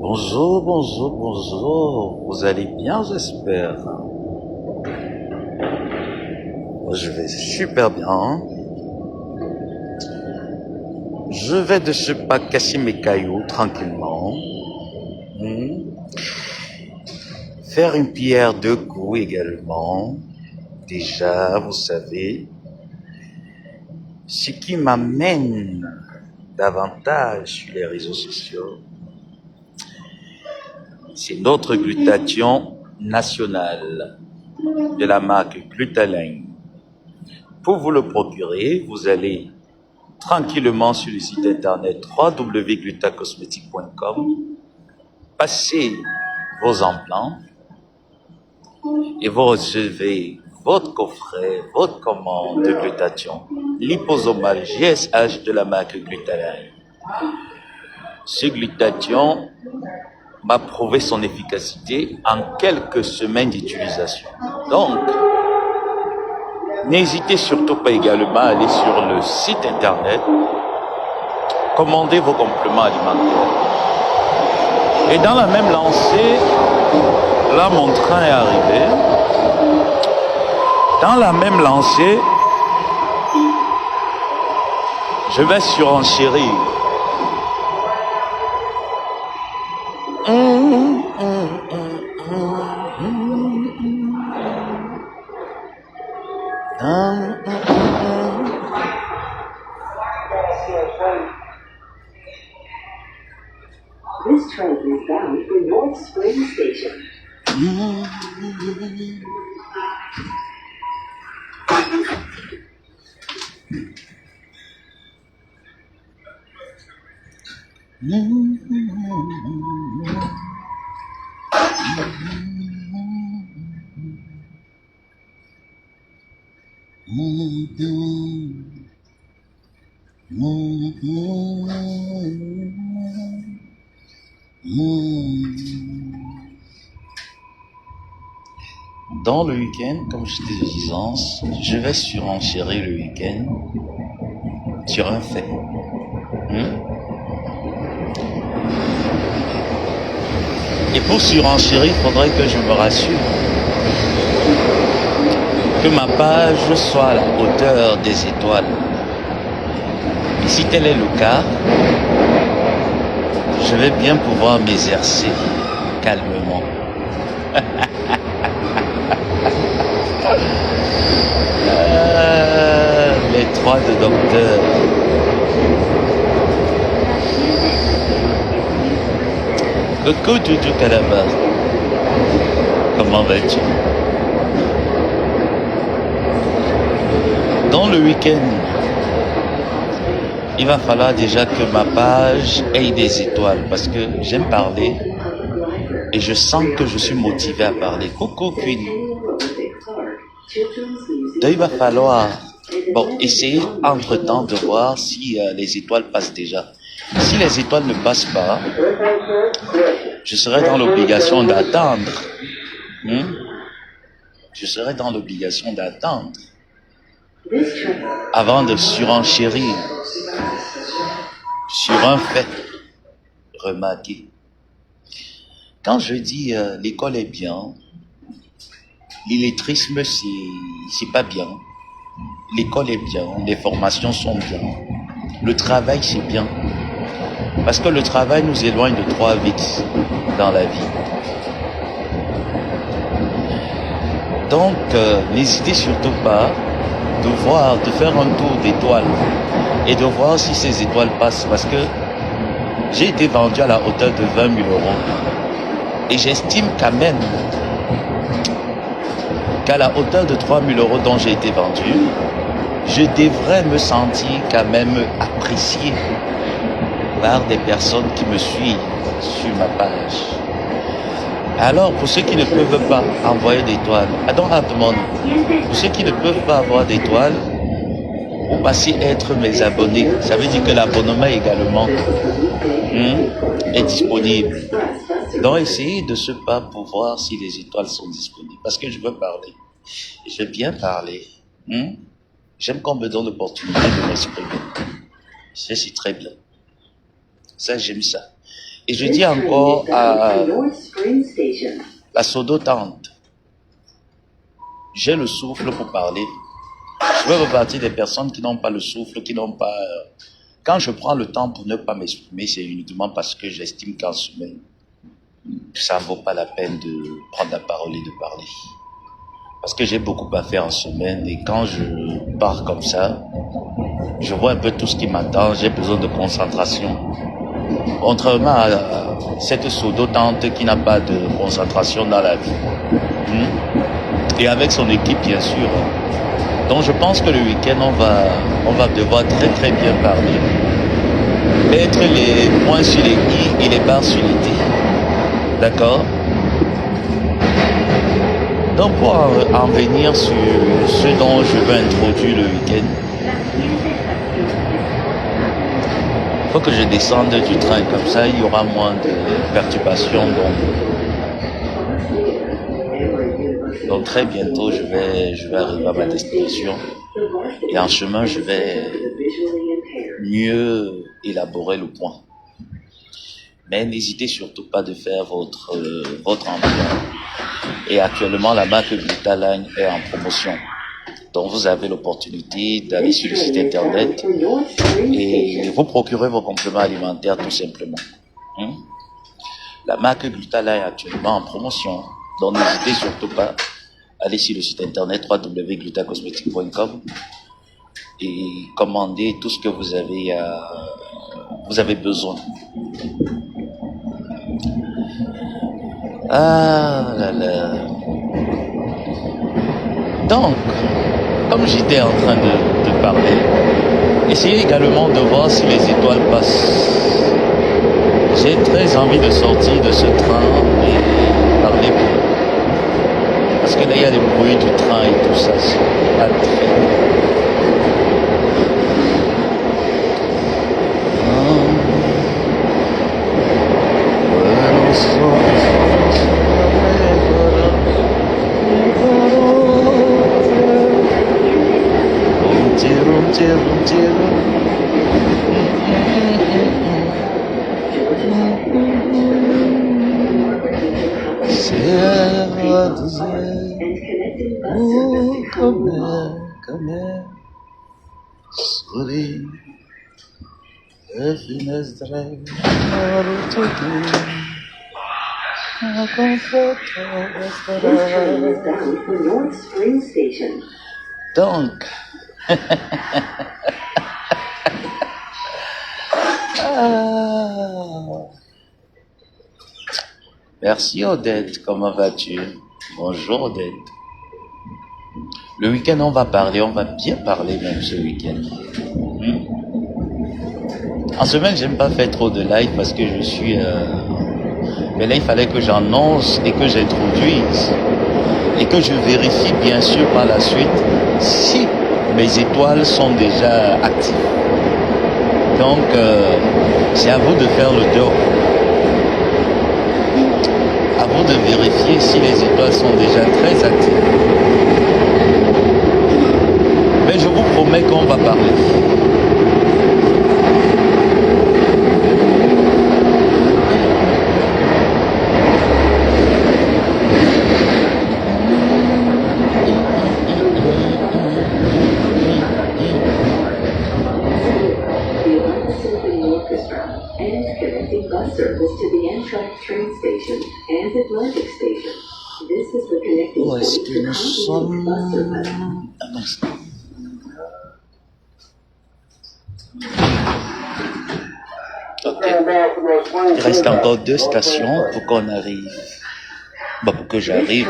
Bonjour, bonjour, bonjour. Vous allez bien, j'espère. Moi, je vais super bien. Je vais de ce pas casser mes cailloux tranquillement. Hmm. Faire une pierre deux coups également. Déjà, vous savez, ce qui m'amène davantage sur les réseaux sociaux, c'est notre glutathion nationale de la marque Glutaline. Pour vous le procurer, vous allez tranquillement sur le site internet www.glutacosmétique.com, passez vos implants et vous recevez votre coffret, votre commande de glutathion liposomale GSH de la marque Glutaline. Ce glutathion m'a prouvé son efficacité en quelques semaines d'utilisation. Donc, n'hésitez surtout pas également à aller sur le site internet, commander vos compléments alimentaires. Et dans la même lancée, là mon train est arrivé. Dans la même lancée, je vais surenchérir. This train is bound for North Spring Station. Dans le week-end, comme je te disais, je vais surenchérir le week-end sur un fait. Et pour surenchérir, il faudrait que je me rassure que ma page soit à la hauteur des étoiles. Et si tel est le cas, je vais bien pouvoir m'exercer calmement. Les trois de docteur. Coucou Doudou Calabar. Comment vas-tu? Dans le week-end, il va falloir déjà que ma page ait des étoiles parce que j'aime parler et je sens que je suis motivé à parler. Coucou Queen. Donc il va falloir essayer entre-temps de voir si les étoiles passent déjà. Si les étoiles ne passent pas, je serai dans l'obligation d'attendre. Je serai dans l'obligation d'attendre avant de surenchérir sur un fait remarqué. Quand je dis l'école est bien, l'illettrisme c'est pas bien. L'école est bien, les formations sont bien, le travail c'est bien. Parce que le travail nous éloigne de trois vices dans la vie. Donc, n'hésitez surtout pas de faire un tour d'étoiles et de voir si ces étoiles passent. Parce que j'ai été vendu à la hauteur de 20 000 euros. Et j'estime quand même qu'à la hauteur de 3 000 euros dont j'ai été vendu, je devrais me sentir quand même apprécié par des personnes qui me suivent sur ma page. Alors, pour ceux qui ne peuvent pas envoyer d'étoiles, I don't have the money. Pour ceux qui ne peuvent pas avoir d'étoiles, vous passez être mes abonnés. Ça veut dire que l'abonnement également est disponible. Donc, essayez de ce pas pour voir si les étoiles sont disponibles. Parce que je veux parler. Je veux bien parler. J'aime qu'on me donne l'opportunité de m'exprimer. Ça, c'est très bien. Ça, j'aime ça. Et je This dis train encore is bound à for North Spring Station. la sodotante, j'ai le souffle pour parler. Je veux repartir des personnes qui n'ont pas le souffle, qui n'ont pas... Quand je prends le temps pour ne pas m'exprimer, c'est uniquement parce que j'estime qu'en semaine, ça ne vaut pas la peine de prendre la parole et de parler. Parce que j'ai beaucoup à faire en semaine et quand je pars comme ça, je vois un peu tout ce qui m'attend, j'ai besoin de concentration. Contrairement à cette sodo-tante qui n'a pas de concentration dans la vie. Et avec son équipe, bien sûr. Donc je pense que le week-end, on va devoir très très bien parler. Mettre les points sur les i et les barres sur les t. D'accord? Donc pour en venir sur ce dont je veux introduire le week-end, il faut que je descende du train, comme ça il y aura moins de perturbations. Donc très bientôt je vais arriver à ma destination et en chemin je vais mieux élaborer le point. Mais n'hésitez surtout pas de faire votre emploi. Et actuellement la marque Glutaline est en promotion. Donc vous avez l'opportunité d'aller sur le site internet et vous procurer vos compléments alimentaires tout simplement. La marque Glutaline est actuellement en promotion. Donc n'hésitez surtout pas à aller sur le site internet www.glutacosmetic.com et commander tout ce que vous avez besoin. Ah là là. Donc, comme j'étais en train de parler, essayez également de voir si les étoiles passent. J'ai très envie de sortir de ce train et parler pour. Parce que là, il y a le bruit du train et tout ça. C'est pas très. Come here, sorry, the finesse drive, This train is bound for North Spring Station. Donc, merci Odette, comment vas-tu? Bonjour Odette. Le week-end, on va bien parler même ce week-end. En semaine, j'aime pas faire trop de live parce que je suis... Mais là, il fallait que j'annonce et que j'introduise et que je vérifie bien sûr par la suite si mes étoiles sont déjà actives. Donc, c'est à vous de faire le tour. À vous de vérifier si les étoiles sont déjà très actives. Mais je vous promets qu'on va parler. Où est-ce que nous sommes? Un instant. Ok. Il reste encore 2 stations pour qu'on arrive. Bon, pour que j'arrive.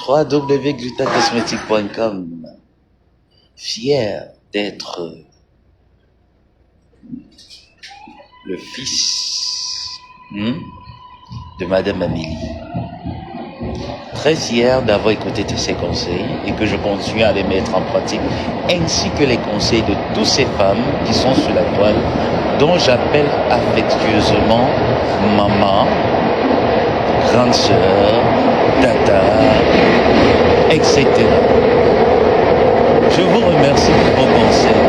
www.glutacosmetic.com. Fier d'être le fils de Madame Amélie. Très fier d'avoir écouté tous ses conseils et que je continue à les mettre en pratique, ainsi que les conseils de toutes ces femmes qui sont sur la toile, dont j'appelle affectueusement maman, grande sœur, tata, etc. Je vous remercie pour vos conseils.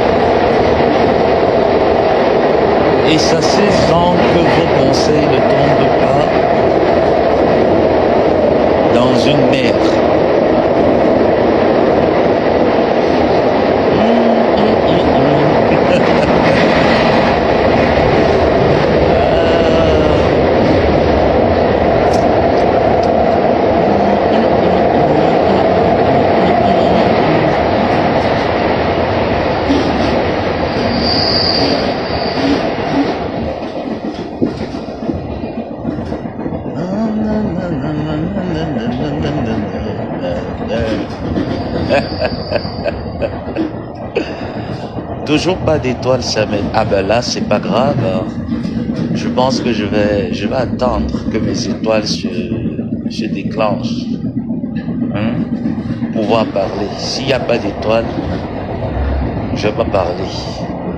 Et ça se sent que vos conseils ne tombent pas dans une mer. Toujours pas d'étoiles, Samuel. Ah ben là, c'est pas grave, hein. Je pense que je vais attendre que mes étoiles se déclenchent, hein, pour pouvoir parler. S'il n'y a pas d'étoiles, je vais pas parler,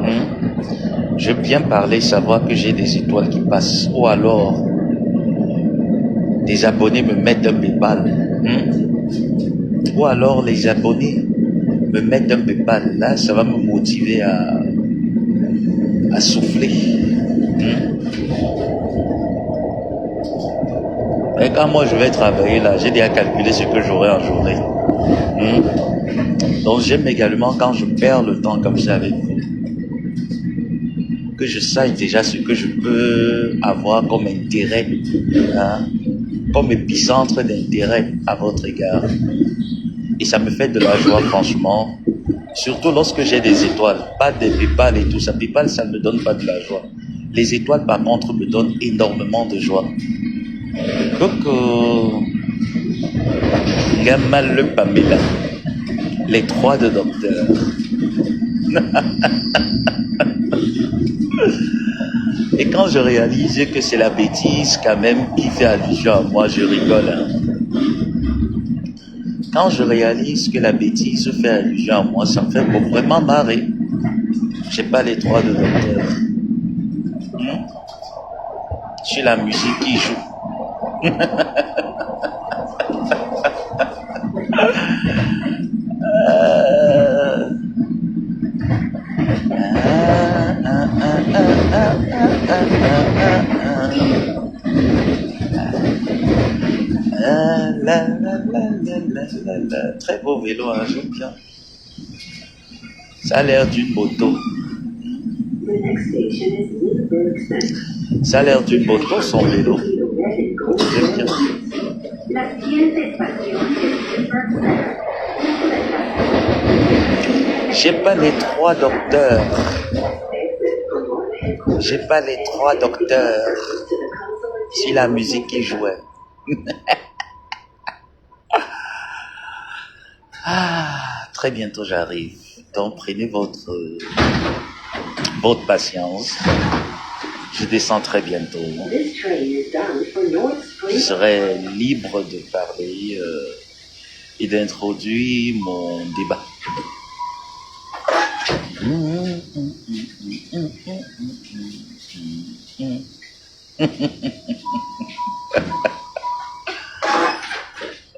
hein. Je veux bien parler, savoir que j'ai des étoiles qui passent. Ou alors, des abonnés me mettent un PayPal, hein. Ou alors, les abonnés me mettent un PayPal. Là, ça va me motiver à souffler, hein. Et quand moi je vais travailler là, j'ai déjà calculé ce que j'aurai en journée, hein. Donc j'aime également quand je perds le temps comme ça avec vous, que je sache déjà ce que je peux avoir comme intérêt, hein, comme épicentre d'intérêt à votre égard. Et ça me fait de la joie, franchement. Surtout lorsque j'ai des étoiles, pas des PayPal et tout ça. PayPal, ça ne me donne pas de la joie. Les étoiles, par contre, me donnent énormément de joie. Coucou, Gamal le Pamela, les trois de docteur. Et quand je réalise que c'est la bêtise quand même qui fait allusion à moi, je rigole, hein. Quand je réalise que la bêtise fait allusion à moi, ça me fait vraiment marrer. J'ai pas les trois de docteur. C'est la musique qui joue. Très beau vélo, hein, j'aime bien. Ça a l'air d'une moto. Ça a l'air d'une moto, son vélo. J'aime bien. J'ai pas les trois docteurs. J'ai pas les trois docteurs. C'est la musique qui jouait. Ah, très bientôt j'arrive. Donc prenez votre patience. Je descends très bientôt. Je serai libre de parler et d'introduire mon débat.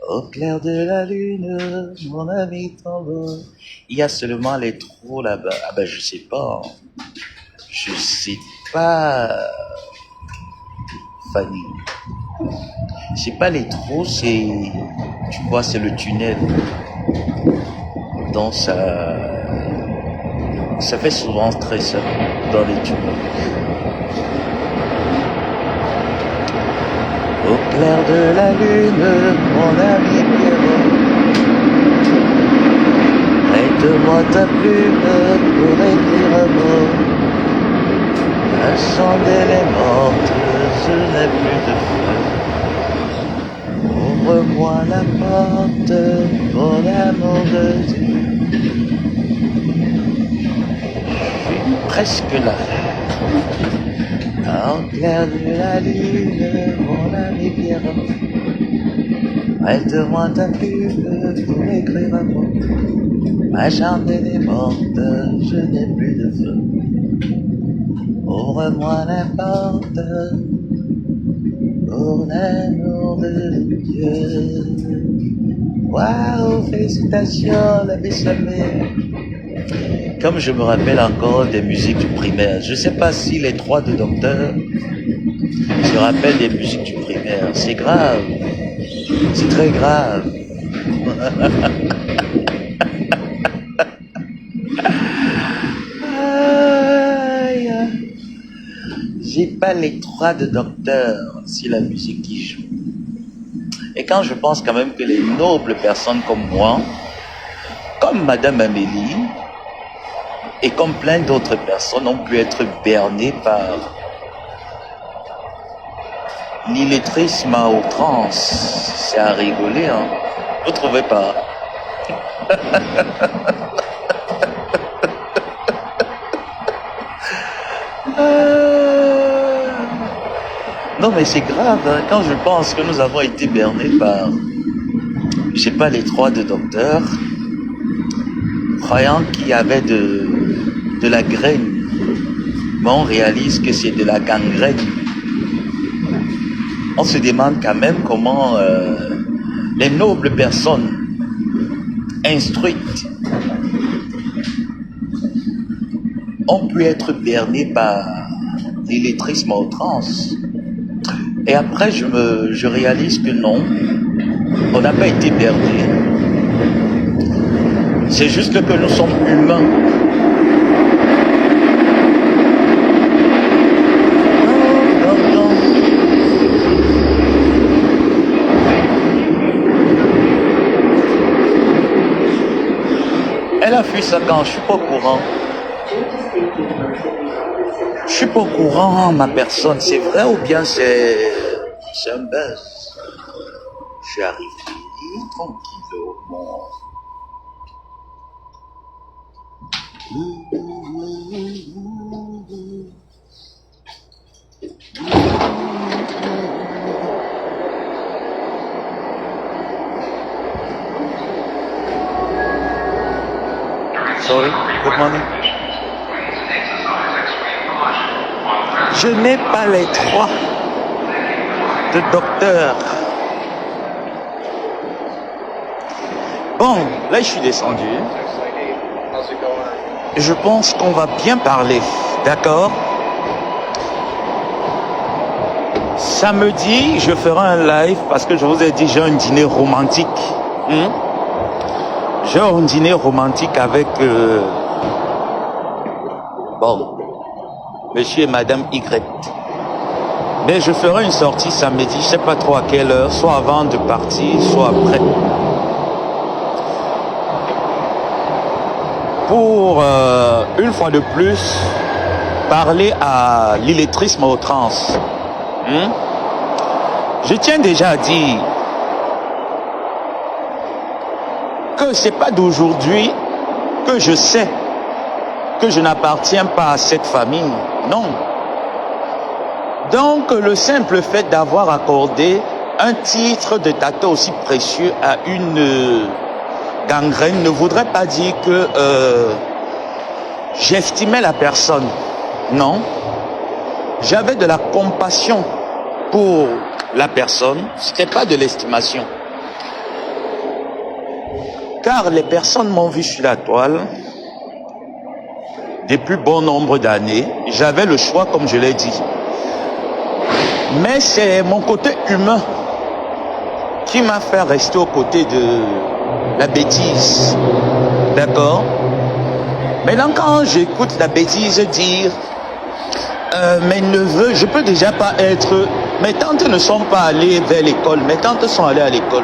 Au clair de la lune, mon ami tombe. Il y a seulement les trous là-bas. Ah ben je sais pas. Je sais pas, Fanny. C'est pas les trous, c'est, tu vois, c'est le tunnel. Donc ça fait souvent très ça dans les tunnels. Au clair de la lune, mon ami Pierrot, prête-moi ta plume pour écrire un mot. La chandelle est morte, je n'ai plus de feu. Ouvre-moi la porte, pour l'amour de Dieu. Je suis presque là. Au clair de la lune, mon ami Pierrot, prête-moi ta plume pour écrire un mot. Ma chandelle est morte, je n'ai plus de feu. Ouvre-moi la porte, pour l'amour de Dieu. Waouh, félicitations, la Bessamée. Comme je me rappelle encore des musiques du primaire, je ne sais pas si les trois de docteur se rappellent des musiques du primaire. C'est grave, c'est très grave. Aïe. J'ai pas les trois de docteur, c'est la musique qui joue. Et quand je pense quand même que les nobles personnes comme moi, comme Madame Amélie, et comme plein d'autres personnes ont pu être bernées par l'illettrisme à outrance, c'est à rigoler, hein? Vous trouvez pas? Non mais c'est grave, hein, quand je pense que nous avons été bernés par, je sais pas, les trois de docteur, croyant qu'il y avait de la graine, mais on réalise que c'est de la gangrène. On se demande quand même comment les nobles personnes instruites ont pu être bernées par l'illettrisme à outrance. Et après, je réalise que non, on n'a pas été bernés. C'est juste que nous sommes humains. Elle a fait ça quand je suis pas au courant. Je suis pas au courant, ma personne. C'est vrai ou bien c'est un buzz? Je suis arrivé tranquillement. Sorry, good morning. Je n'ai pas les trois de docteur. Bon, là je suis descendu. Je pense qu'on va bien parler, d'accord? Samedi, je ferai un live parce que je vous ai dit j'ai un dîner romantique. J'ai un dîner romantique avec monsieur et madame Y. Mais je ferai une sortie samedi, je ne sais pas trop à quelle heure, soit avant de partir, soit après. Pour, une fois de plus, parler à l'illettrisme à outrance. Je tiens déjà à dire que c'est pas d'aujourd'hui que je sais que je n'appartiens pas à cette famille. Non. Donc, le simple fait d'avoir accordé un titre de tata aussi précieux à une gangrène ne voudrait pas dire que j'estimais la personne. Non. J'avais de la compassion pour la personne. C'était pas de l'estimation. Car les personnes m'ont vu sur la toile depuis bon nombre d'années. J'avais le choix, comme je l'ai dit. Mais c'est mon côté humain qui m'a fait rester aux côtés de la bêtise. D'accord? Maintenant, quand j'écoute la bêtise dire mes neveux, je peux déjà pas être... Mes tantes ne sont pas allées vers l'école. Mes tantes sont allées à l'école.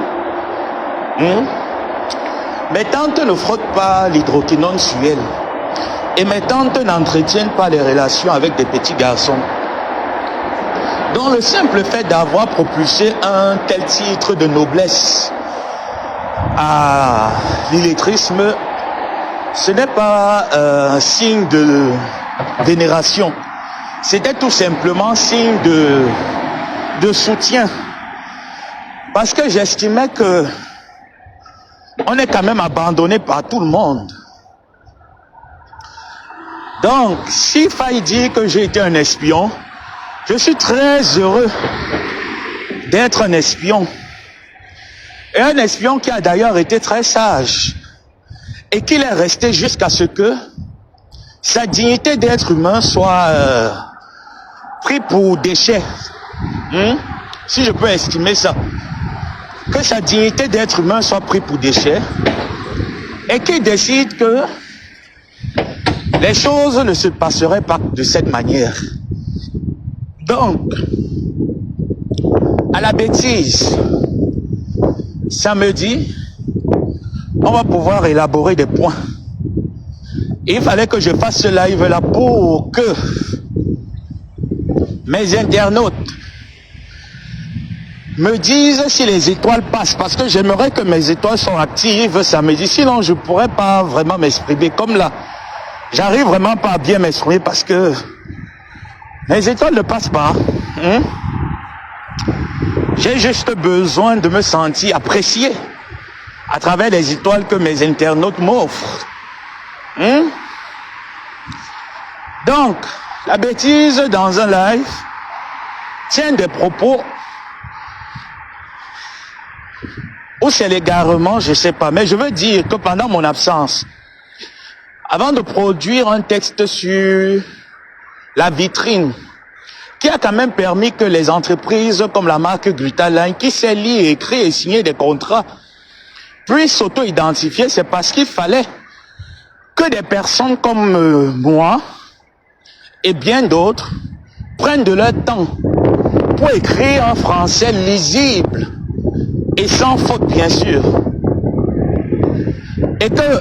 Mes tantes ne frottent pas l'hydroquinone sur elles. Et mes tantes n'entretiennent pas les relations avec des petits garçons. Donc le simple fait d'avoir propulsé un tel titre de noblesse à l'illettrisme, ce n'est pas un signe de vénération. C'était tout simplement un signe de soutien. Parce que j'estimais que on est quand même abandonné par tout le monde. Donc, s'il faille dire que j'ai été un espion, je suis très heureux d'être un espion. Et un espion qui a d'ailleurs été très sage. Et qu'il est resté jusqu'à ce que sa dignité d'être humain soit pris pour déchet. Si je peux estimer ça. Que sa dignité d'être humain soit pris pour déchet. Et qu'il décide que les choses ne se passeraient pas de cette manière. Donc, à la bêtise, samedi, on va pouvoir élaborer des points. Et il fallait que je fasse ce live-là pour que mes internautes me disent si les étoiles passent. Parce que j'aimerais que mes étoiles soient actives samedi. Sinon, je ne pourrais pas vraiment m'exprimer comme là. J'arrive vraiment pas à bien m'exprimer parce que les étoiles ne passent pas. J'ai juste besoin de me sentir apprécié à travers les étoiles que mes internautes m'offrent. Donc, la bêtise dans un live tient des propos ou c'est l'égarement, je sais pas. Mais je veux dire que pendant mon absence, avant de produire un texte sur la vitrine, qui a quand même permis que les entreprises comme la marque Glutaline, qui sait lire, écrire et signer des contrats, puissent s'auto-identifier, c'est parce qu'il fallait que des personnes comme moi et bien d'autres prennent de leur temps pour écrire en français lisible et sans faute, bien sûr. Et que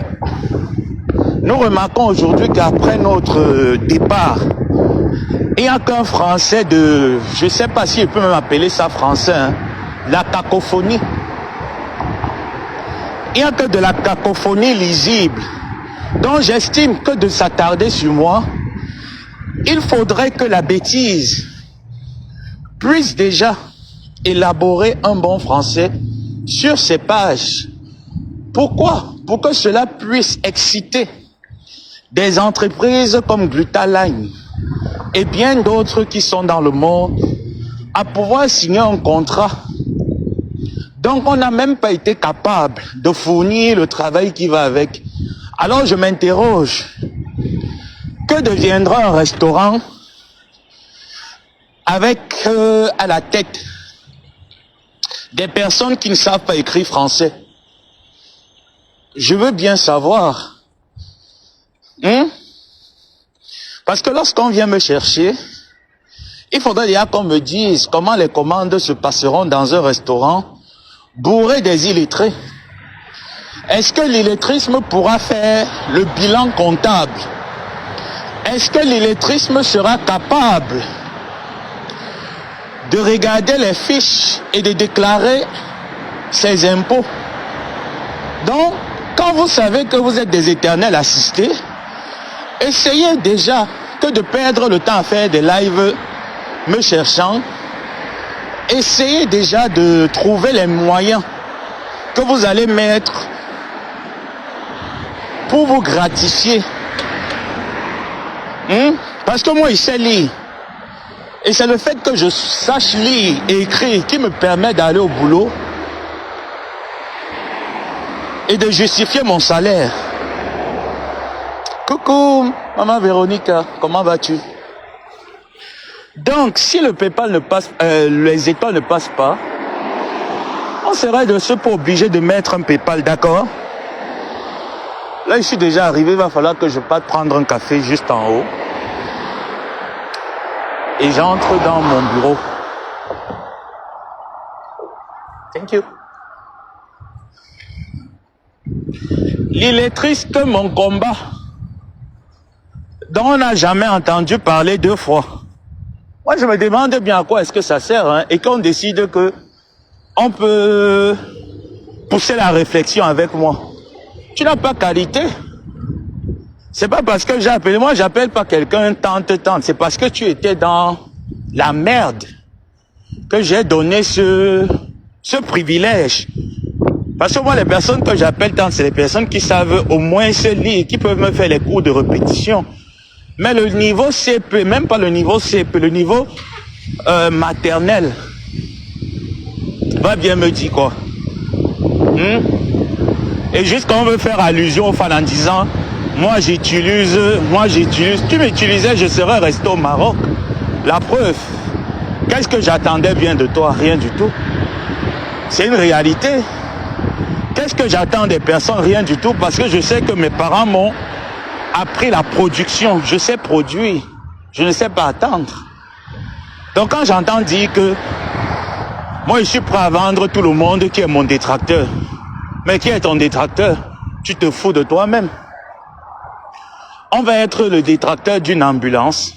nous remarquons aujourd'hui qu'après notre départ, il n'y a qu'un français de, je ne sais pas si je peux même appeler ça français, la cacophonie. Il n'y a que de la cacophonie lisible. Donc j'estime que de s'attarder sur moi, il faudrait que la bêtise puisse déjà élaborer un bon français sur ces pages. Pourquoi? Pour que cela puisse exciter des entreprises comme Glutaline et bien d'autres qui sont dans le monde à pouvoir signer un contrat. Donc on n'a même pas été capable de fournir le travail qui va avec. Alors je m'interroge, que deviendra un restaurant avec à la tête des personnes qui ne savent pas écrire français? Je veux bien savoir. Parce que lorsqu'on vient me chercher, il faudrait déjà qu'on me dise comment les commandes se passeront dans un restaurant bourré des illettrés. Est-ce que l'illettrisme pourra faire le bilan comptable? Est-ce que l'illettrisme sera capable de regarder les fiches et de déclarer ses impôts? Donc, quand vous savez que vous êtes des éternels assistés, essayez déjà que de perdre le temps à faire des lives me cherchant. Essayez déjà de trouver les moyens que vous allez mettre pour vous gratifier. Parce que moi, je sais lire. Et c'est le fait que je sache lire et écrire qui me permet d'aller au boulot et de justifier mon salaire. Coucou, maman Véronica, comment vas-tu? Donc, si le PayPal ne passe, les étoiles ne passent pas, on serait de ce pas obligé de mettre un PayPal, d'accord? Là, je suis déjà arrivé, il va falloir que je parte prendre un café juste en haut. Et j'entre dans mon bureau. Thank you. L'illettrisme, mon combat, dont on n'a jamais entendu parler deux fois. Moi, je me demande bien à quoi est-ce que ça sert, et qu'on décide que on peut pousser la réflexion avec moi. Tu n'as pas qualité. C'est pas parce que j'ai appelé, moi j'appelle pas quelqu'un tante. C'est parce que tu étais dans la merde que j'ai donné ce privilège. Parce que moi, les personnes que j'appelle tante, c'est les personnes qui savent au moins se lire, qui peuvent me faire les cours de répétition. Mais le niveau CP, même pas le niveau CP, le niveau maternel, va bien me dire quoi. Et juste quand on veut faire allusion aux fans en disant Moi, j'utilise, tu m'utilisais, je serais resté au Maroc. La preuve, qu'est-ce que j'attendais bien de toi? Rien du tout. C'est une réalité. Qu'est-ce que j'attends des personnes? Rien du tout, parce que je sais que mes parents m'ont appris la production. Je sais produire, je ne sais pas attendre. Donc quand j'entends dire que moi je suis prêt à vendre tout le monde qui est mon détracteur. Mais qui est ton détracteur? Tu te fous de toi-même. On va être le détracteur d'une ambulance.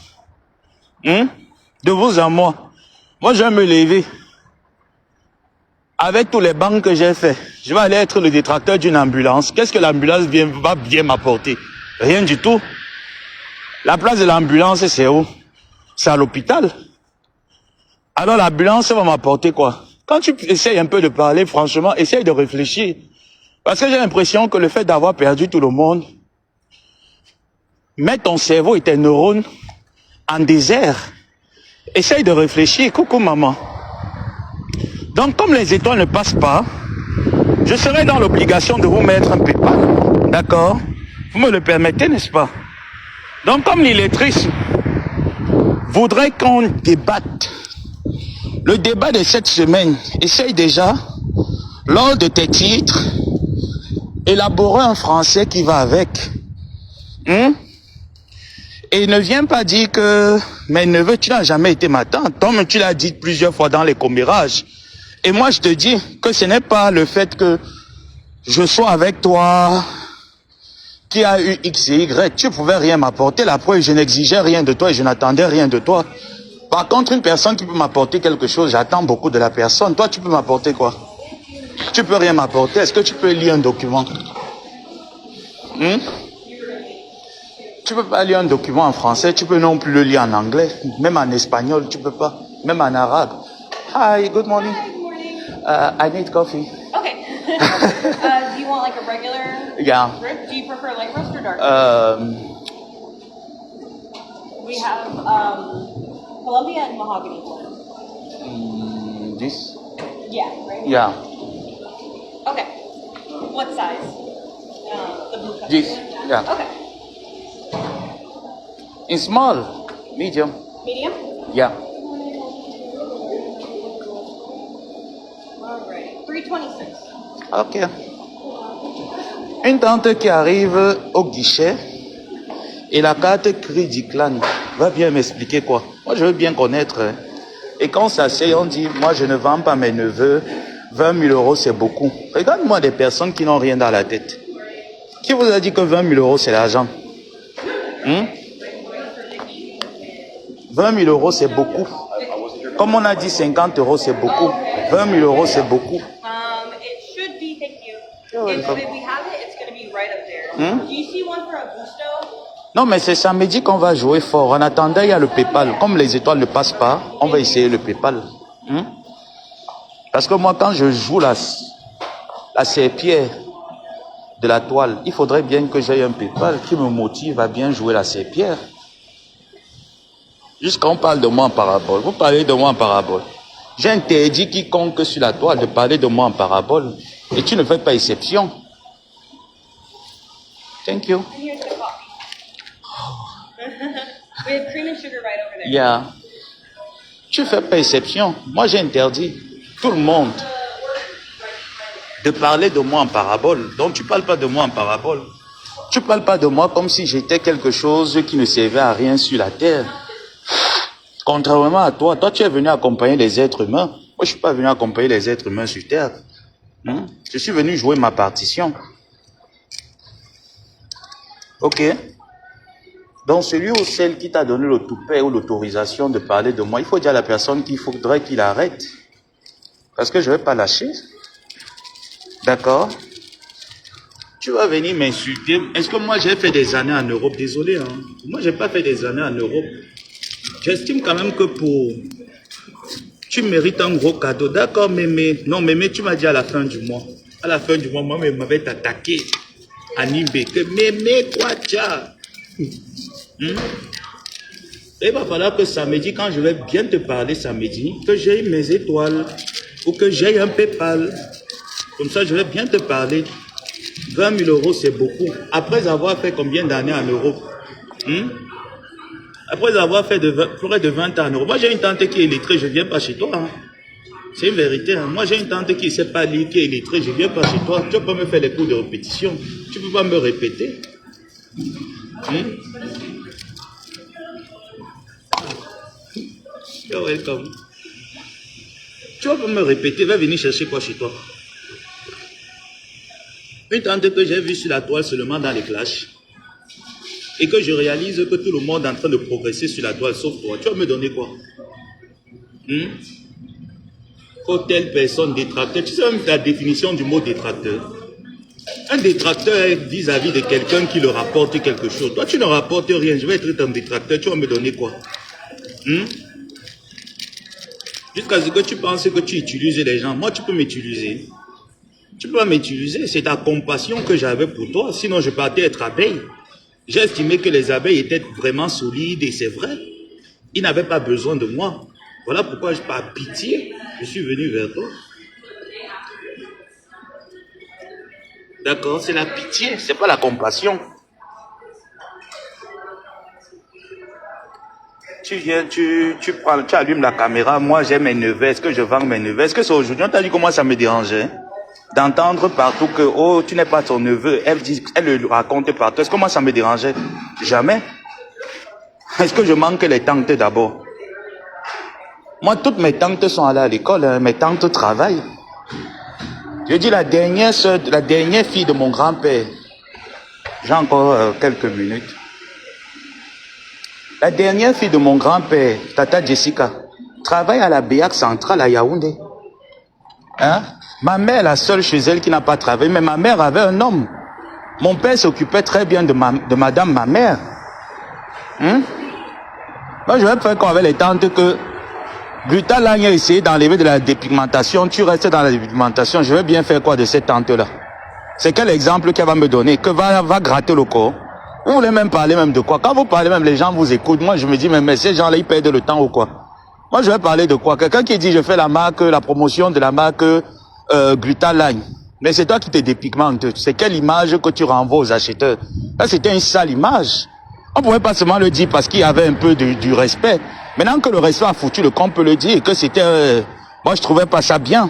De vous à moi. Moi je vais me lever. Avec tous les bancs que j'ai fait, je vais aller être le détracteur d'une ambulance. Qu'est-ce que l'ambulance va bien m'apporter? Rien du tout. La place de l'ambulance, c'est où? C'est à l'hôpital. Alors l'ambulance va m'apporter quoi? Quand tu essayes un peu de parler, franchement, essaye de réfléchir. Parce que j'ai l'impression que le fait d'avoir perdu tout le monde met ton cerveau et tes neurones en désert. Essaye de réfléchir. Coucou maman. Donc, comme les étoiles ne passent pas, je serai dans l'obligation de vous mettre un PayPal. D'accord? Vous me le permettez, n'est-ce pas? Donc, comme l'illettrisme voudrait qu'on débatte, le débat de cette semaine, essaye déjà, lors de tes titres, élaborer un français qui va avec. Et ne viens pas dire que mes neveux, tu n'as jamais été ma tante. Comme tu l'as dit plusieurs fois dans les commérages. Et moi, je te dis que ce n'est pas le fait que je sois avec toi qui a eu X et Y. Tu ne pouvais rien m'apporter. La preuve, je n'exigeais rien de toi et je n'attendais rien de toi. Par contre, une personne qui peut m'apporter quelque chose, j'attends beaucoup de la personne. Toi, tu peux m'apporter quoi? Tu peux rien m'apporter. Est-ce que tu peux lire un document? Tu peux pas lire un document en français. Tu peux non plus le lire en anglais. Même en espagnol, tu peux pas. Même en arabe. Hi, good morning. I need coffee. Okay. Do you want like a regular drip? Do you prefer light roast or dark? We have Columbia and mahogany. This? Yeah, right? Yeah. Okay. What size? The blue cup. This? Yeah. Okay. In small, medium. Medium? Yeah. Alright. 326. Ok. Une tante qui arrive au guichet et la carte Crédit Clan va bien m'expliquer quoi. Moi, je veux bien connaître. Et quand on s'assied, on dit, moi, je ne vends pas mes neveux. 20 000 euros, c'est beaucoup. Regarde-moi des personnes qui n'ont rien dans la tête. Qui vous a dit que 20 000 euros, c'est l'argent? 20 000 euros, c'est beaucoup. Comme on a dit 50 euros, c'est beaucoup. 20 000 euros, c'est beaucoup. It should be, thank you. If we have it, it's going to be right up there. Do you see one for Augusto? Non, mais c'est samedi qu'on va jouer fort. En attendant, il y a le PayPal. Comme les étoiles ne passent pas, on va essayer le PayPal. Parce que moi, quand je joue la serpillère de la toile, il faudrait bien que j'aie un PayPal qui me motive à bien jouer la serpillère. Jusqu'à on parle de moi en parabole. Vous parlez de moi en parabole. J'ai interdit quiconque sur la toile de parler de moi en parabole. Et tu ne fais pas exception. Thank you. And here's the coffee. We have cream and sugar right over there. Yeah. Tu ne fais pas exception. Moi, j'ai interdit tout le monde de parler de moi en parabole. Donc, tu ne parles pas de moi en parabole. Tu ne parles pas de moi comme si j'étais quelque chose qui ne servait à rien sur la terre. Contrairement à toi, tu es venu accompagner les êtres humains. Moi, je ne suis pas venu accompagner les êtres humains sur terre. Je suis venu jouer ma partition. Ok? Donc, celui ou celle qui t'a donné le toupet ou l'autorisation de parler de moi, il faut dire à la personne qu'il faudrait qu'il arrête. Parce que je ne vais pas lâcher. D'accord? Tu vas venir m'insulter. Est-ce que moi, j'ai fait des années en Europe? Désolé, hein. Moi, je n'ai pas fait des années en Europe. J'estime quand même que tu mérites un gros cadeau. D'accord, Mémé. Non, Mémé, tu m'as dit à la fin du mois. À la fin du mois, moi, elle m'avait attaqué. Animé. Que Mémé, quoi, tiens. Il va falloir que samedi, quand je vais bien te parler samedi, que j'aie mes étoiles ou que j'aie un PayPal. Comme ça, je vais bien te parler. 20 000 euros, c'est beaucoup. Après avoir fait combien d'années en Europe? Après avoir fait près de 20 ans en Europe. Moi, j'ai une tante qui est illettrée, je ne viens pas chez toi. Hein. C'est une vérité. Hein. Moi, j'ai une tante qui ne sait pas lire, qui est illettrée, je ne viens pas chez toi. Tu ne peux pas me faire les cours de répétition. Tu ne peux pas me répéter. You're welcome. Tu vas pas me répéter, va venir chercher quoi chez toi? Une tante que j'ai vue sur la toile seulement dans les clashs et que je réalise que tout le monde est en train de progresser sur la toile sauf toi. Tu vas me donner quoi? Faut telle personne détracteur. Tu sais même la définition du mot détracteur? Un détracteur est vis-à-vis de quelqu'un qui leur rapporte quelque chose. Toi, tu ne rapportes rien. Je vais être ton détracteur. Tu vas me donner quoi? Jusqu'à ce que tu penses que tu utilises les gens. Moi, tu peux m'utiliser. Tu peux pas m'utiliser. C'est ta compassion que j'avais pour toi. Sinon, je partais être abeille. J'ai estimé que les abeilles étaient vraiment solides et c'est vrai. Ils n'avaient pas besoin de moi. Voilà pourquoi, par pitié, je suis venu vers toi. D'accord, c'est la pitié, c'est pas la compassion. Tu viens, tu allumes la caméra, moi j'ai mes neveux, est-ce que je vends mes neveux? Est-ce que c'est aujourd'hui? On t'a dit comment ça me dérangeait d'entendre partout que, oh, tu n'es pas ton neveu, elle le raconte partout. Est-ce que moi ça me dérangeait? Jamais. Est-ce que je manque les tantes d'abord? Moi, toutes mes tantes sont allées à l'école, hein. Mes tantes travaillent. Je dis la dernière fille de mon grand-père. J'ai encore quelques minutes. La dernière fille de mon grand-père, Tata Jessica, travaille à la BEAC centrale à Yaoundé. Hein? Ma mère, la seule chez elle qui n'a pas travaillé, mais ma mère avait un homme. Mon père s'occupait très bien de madame, ma mère. Moi, je vais faire quoi avec les tantes que Glutalagne a essayé d'enlever de la dépigmentation, tu restes dans la dépigmentation, je vais bien faire quoi de cette tante-là? C'est quel exemple qu'elle va me donner? Que va gratter le corps? Vous voulez même parler même de quoi? Quand vous parlez même, les gens vous écoutent. Moi, je me dis, mais ces gens-là, ils perdent le temps ou quoi? Moi, je vais parler de quoi? Quelqu'un qui dit, je fais la promotion de la marque Glutalagne. Mais c'est toi qui te dépigmentes. C'est quelle image que tu renvoies aux acheteurs? Là, c'était une sale image. On ne pouvait pas seulement le dire parce qu'il y avait un peu du respect. Maintenant que le respect a foutu le camp, on peut le dire, et que c'était... moi, je trouvais pas ça bien.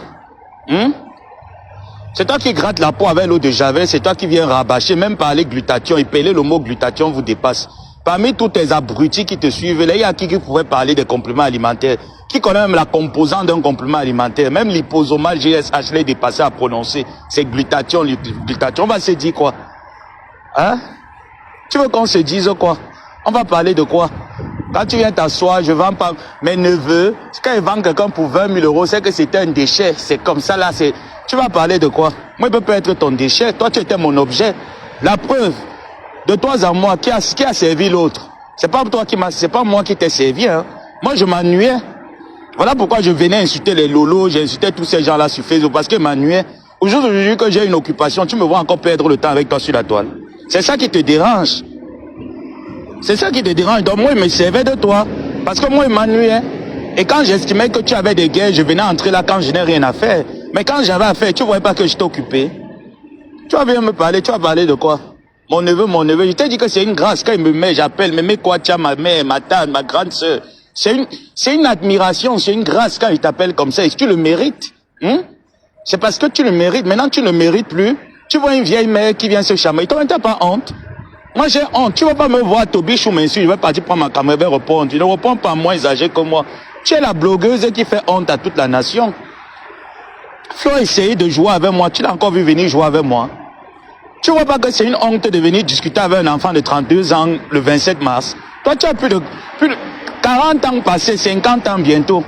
C'est toi qui gratte la peau avec l'eau de Javel, c'est toi qui viens rabâcher, même parler glutathion, épeler le mot glutathion vous dépasse. Parmi tous tes abrutis qui te suivent, là, il y a qui pourrait parler des compléments alimentaires, qui connaît même la composante d'un complément alimentaire, même liposomal GSH, l'est dépassé à prononcer, c'est glutathion, glutathion, on va se dire quoi? Hein? Tu veux qu'on se dise quoi? On va parler de quoi? Quand tu viens t'asseoir, je vends pas mes neveux. Quand ils vendent quelqu'un pour 20 000 euros, c'est que c'était un déchet. C'est comme ça là. Tu vas parler de quoi? Moi, je peux pas être ton déchet. Toi, tu étais mon objet. La preuve, de toi à moi, qui a servi l'autre? C'est pas moi qui t'ai servi. Hein. Moi, je m'ennuyais. Voilà pourquoi je venais insulter les lolos, j'insultais tous ces gens-là sur Facebook parce que je m'ennuyais. Aujourd'hui que j'ai une occupation, tu me vois encore perdre le temps avec toi sur la toile. C'est ça qui te dérange. C'est ça qui te dérange. Donc moi, il me servait de toi. Parce que moi, il m'ennuyait. Et quand j'estimais que tu avais des guerres, je venais entrer là quand je n'ai rien à faire. Mais quand j'avais à faire, tu ne voyais pas que j'étais occupé. Tu vas venir me parler, tu vas parler de quoi? Mon neveu. Je t'ai dit que c'est une grâce. Quand il me met, j'appelle, me met quoi, tiens, ma mère, ma tante, ma grande sœur. C'est une admiration, c'est une grâce quand il t'appelle comme ça. Est-ce que tu le mérites? C'est parce que tu le mérites. Maintenant, tu ne le mérites plus. Tu vois une vieille mère qui vient se chamailler. Toi, tu n'as pas honte? Moi, j'ai honte. Tu ne vas pas me voir Tobichou m'insulte. Je vais partir prendre ma caméra, je vais répondre. Tu ne réponds pas moins âgé que moi. Tu es la blogueuse qui fait honte à toute la nation. Flo a essayé de jouer avec moi. Tu l'as encore vu venir jouer avec moi. Tu ne vois pas que c'est une honte de venir discuter avec un enfant de 32 ans le 27 mars. Toi, tu as plus de 40 ans passés, 50 ans bientôt.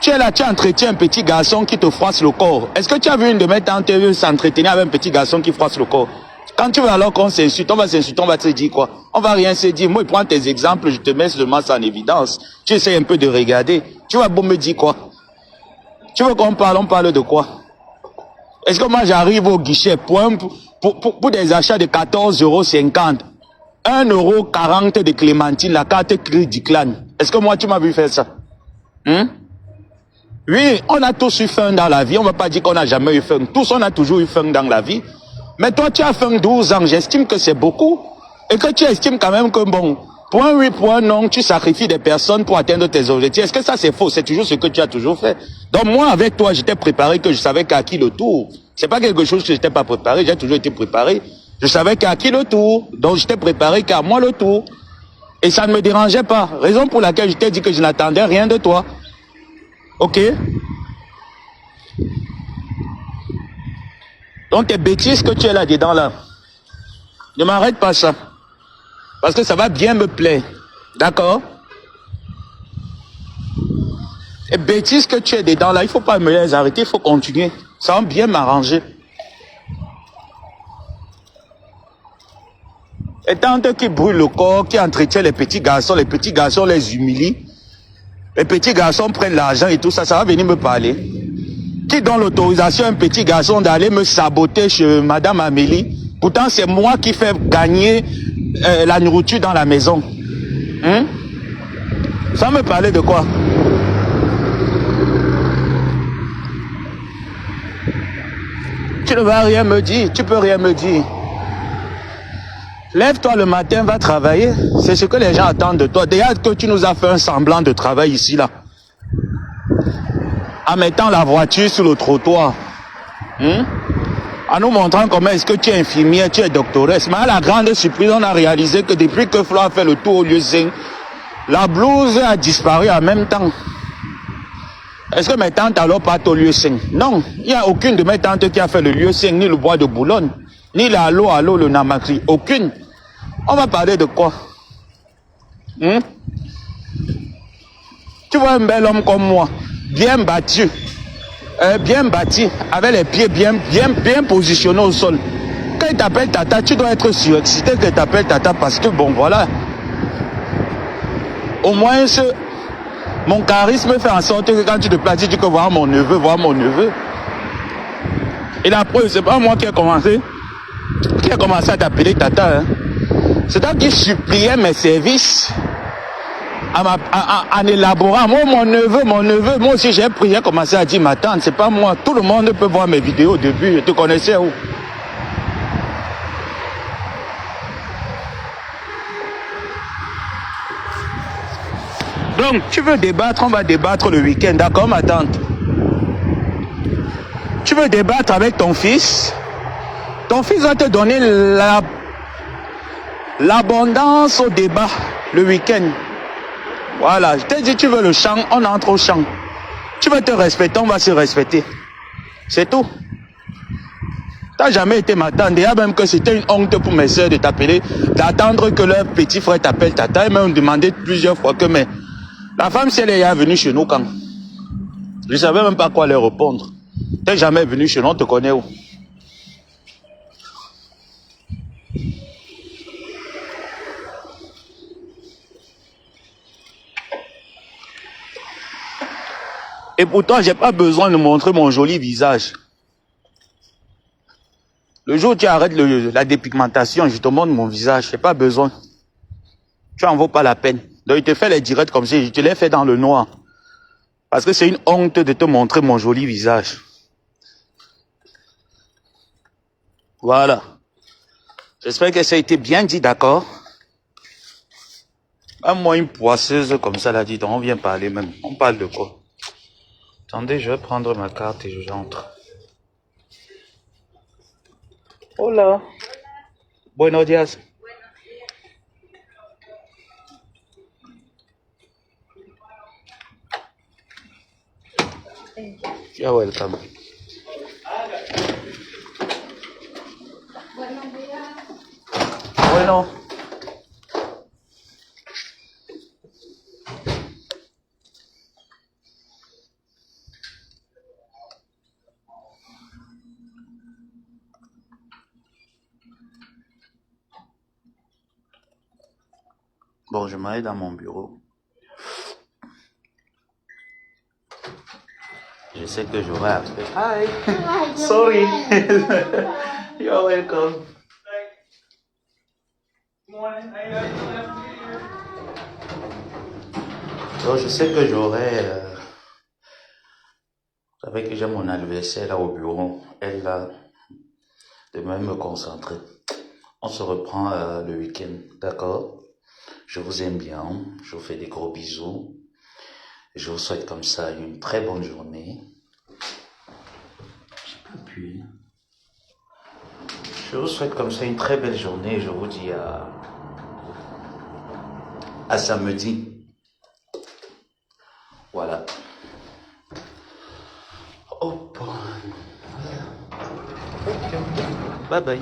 Tu es là, tu entretiens un petit garçon qui te froisse le corps. Est-ce que tu as vu une de mes tantes s'entretenir avec un petit garçon qui froisse le corps? Quand tu veux alors qu'on s'insulte, on va s'insulter, on va te dire quoi? On va rien se dire. Moi, je prends tes exemples, je te mets seulement ça en évidence. Tu essaies un peu de regarder. Tu vas me dire quoi? Tu veux qu'on parle? On parle de quoi? Est-ce que moi j'arrive au guichet pour des achats de 14,50 €, 1,40 € de clémentine, la carte crédit clan? Est-ce que moi tu m'as vu faire ça? Oui, on a tous eu faim dans la vie. On ne va pas dire qu'on n'a jamais eu faim. Tous, on a toujours eu faim dans la vie. Mais toi, tu as fait 12 ans, j'estime que c'est beaucoup. Et que tu estimes quand même que bon, pour un oui, pour un non, tu sacrifies des personnes pour atteindre tes objectifs. Est-ce que ça c'est faux? C'est toujours ce que tu as toujours fait. Donc moi, avec toi, j'étais préparé que je savais qu'à qui le tour. C'est pas quelque chose que j'étais pas préparé, j'ai toujours été préparé. Je savais qu'à qui le tour. Donc j'étais préparé qu'à moi le tour. Et ça ne me dérangeait pas. Raison pour laquelle je t'ai dit que je n'attendais rien de toi. Ok? Donc tes bêtises que tu es là-dedans là, ne m'arrête pas ça. Parce que ça va bien me plaire. D'accord? Les bêtises que tu es dedans là, il ne faut pas me les arrêter, il faut continuer. Ça va bien m'arranger. Et tantes qui brûlent le corps, qui entretiennent les petits garçons les humilient. Les petits garçons prennent l'argent et tout ça, ça va venir me parler. Qui donne l'autorisation à un petit garçon d'aller me saboter chez Madame Amélie? Pourtant, c'est moi qui fais gagner la nourriture dans la maison. Hein? Ça me parlait de quoi? Tu ne vas rien me dire, tu peux rien me dire. Lève-toi le matin, va travailler. C'est ce que les gens attendent de toi. Déjà que tu nous as fait un semblant de travail ici, là. En mettant la voiture sur le trottoir. Hein? En nous montrant comment est-ce que tu es infirmière, tu es doctoresse. Mais à la grande surprise, on a réalisé que depuis que Flo a fait le tour au lieu 5, la blouse a disparu en même temps. Est-ce que mes tantes alors partent au lieu 5? Non, il n'y a aucune de mes tantes qui a fait le lieu 5, ni le bois de Boulogne, ni le Allo, le Namakri. Aucune. On va parler de quoi? Hein? Tu vois un bel homme comme moi, bien battu, bien bâti, avec les pieds bien positionnés au sol. Quand il t'appelle Tata, tu dois être surexcité qu'il t'appelle Tata parce que bon voilà. Au moins mon charisme fait en sorte que quand tu te places, tu dis que voir mon neveu, voir mon neveu. Et la preuve, c'est pas moi qui ai commencé à t'appeler Tata. Hein. C'est toi qui suppliais mes services en élaborant. Moi, mon neveu, moi aussi j'ai prié, commencé à dire ma tante, c'est pas moi. Tout le monde peut voir mes vidéos au début. Je te connaissais où? Donc, tu veux débattre, on va débattre le week-end, d'accord ma tante? Tu veux débattre avec ton fils? Ton fils va te donner l'abondance au débat le week-end. Voilà, je t'ai dit, tu veux le chant, on entre au chant. Tu veux te respecter, on va se respecter. C'est tout. T'as jamais été ma tante. Déjà même que c'était une honte pour mes soeurs de t'appeler, d'attendre que leur petit frère t'appelle Tata. Et même demandé plusieurs fois que mais la femme, si elle est venue chez nous quand? Je ne savais même pas quoi leur répondre. T'es jamais venu chez nous, on te connaît où? Et pourtant, j'ai pas besoin de montrer mon joli visage. Le jour où tu arrêtes la dépigmentation, je te montre mon visage. J'ai pas besoin. Tu en vaut pas la peine. Donc, il te fait les directs comme ça. Je te les fait dans le noir. Parce que c'est une honte de te montrer mon joli visage. Voilà. J'espère que ça a été bien dit, d'accord? Moi, une poisseuse comme ça, là, dit, on vient parler même. On parle de quoi? Attendez, je vais prendre ma carte et j'entre. Hola. Buenos días. You're welcome. Bueno. Bon, je m'arrête dans mon bureau. Je sais que j'aurai après. Hi. Sorry. You're welcome. Donc, je sais que j'aurai... Vous savez que j'ai mon anniversaire là au bureau. Elle là... de même me concentrer. On se reprend le week-end, d'accord? Je vous aime bien, je vous fais des gros bisous. Je vous souhaite comme ça une très bonne journée. J'ai pas pu. Je vous souhaite comme ça une très belle journée. Je vous dis à samedi. Voilà. Hop. Ok. Bye bye.